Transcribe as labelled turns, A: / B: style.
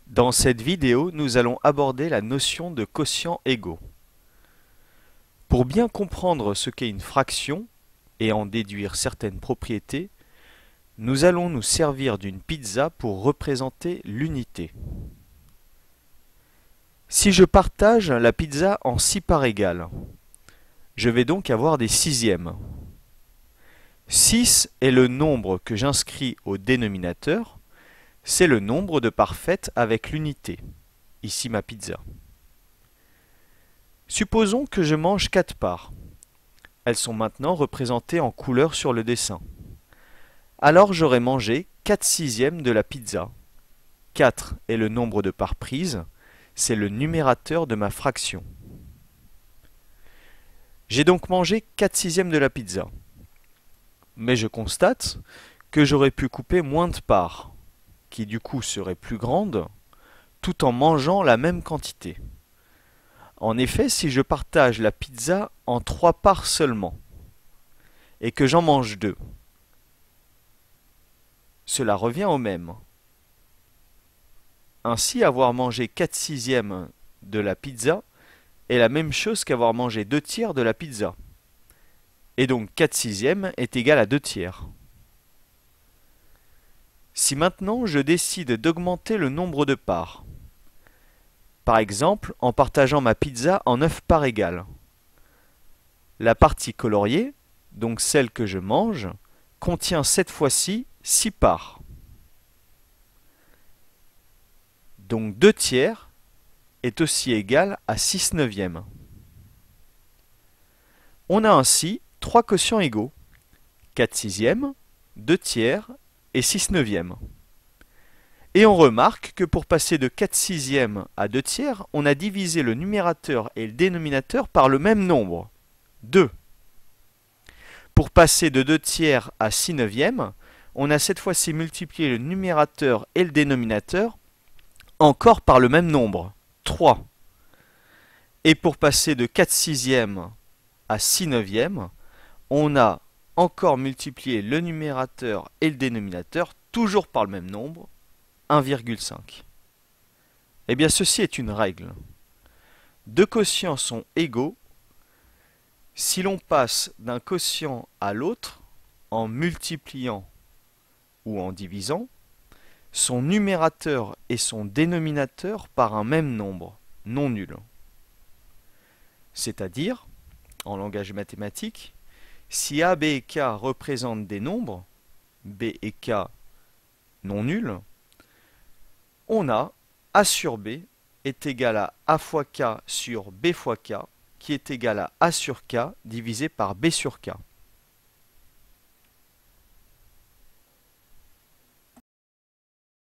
A: Dans cette vidéo, nous allons aborder la notion de quotients égaux. Pour bien comprendre ce qu'est une fraction et en déduire certaines propriétés, nous allons nous servir d'une pizza pour représenter l'unité. Si je partage la pizza en 6 parts égales, je vais donc avoir des sixièmes. 6 est le nombre que j'inscris au dénominateur, c'est le nombre de parts faites avec l'unité, ici ma pizza. Supposons que je mange 4 parts. Elles sont maintenant représentées en couleur sur le dessin. Alors j'aurai mangé 4 sixièmes de la pizza. 4 est le nombre de parts prises, c'est le numérateur de ma fraction. J'ai donc mangé 4 sixièmes de la pizza. Mais je constate que j'aurais pu couper moins de parts, qui du coup seraient plus grandes, tout en mangeant la même quantité. En effet, si je partage la pizza en 3 parts seulement, et que j'en mange 2, cela revient au même. Ainsi, avoir mangé 4 sixièmes de la pizza est la même chose qu'avoir mangé 2 tiers de la pizza. Et donc 4 sixièmes est égal à 2 tiers. Si maintenant je décide d'augmenter le nombre de parts, par exemple en partageant ma pizza en 9 parts égales, la partie coloriée, donc celle que je mange, contient cette fois-ci 6 parts. Donc 2 tiers est aussi égal à 6 neuvièmes. On a ainsi 3 quotients égaux, 4 sixièmes, 2 tiers et 6 neuvièmes. Et on remarque que pour passer de 4 sixièmes à 2 tiers, on a divisé le numérateur et le dénominateur par le même nombre, 2. Pour passer de 2 tiers à 6 neuvièmes, on a cette fois-ci multiplié le numérateur et le dénominateur encore par le même nombre, 3. Et pour passer de 4 sixièmes à 6 neuvièmes, on a encore multiplié le numérateur et le dénominateur, toujours par le même nombre, 1,5. Eh bien, ceci est une règle. Deux quotients sont égaux si l'on passe d'un quotient à l'autre en multipliant ou en divisant son numérateur et son dénominateur par un même nombre, non nul. C'est-à-dire, en langage mathématique, si A, B et K représentent des nombres, B et K non nuls, on a A sur B est égal à A fois K sur B fois K, qui est égal à A sur K divisé par B sur K.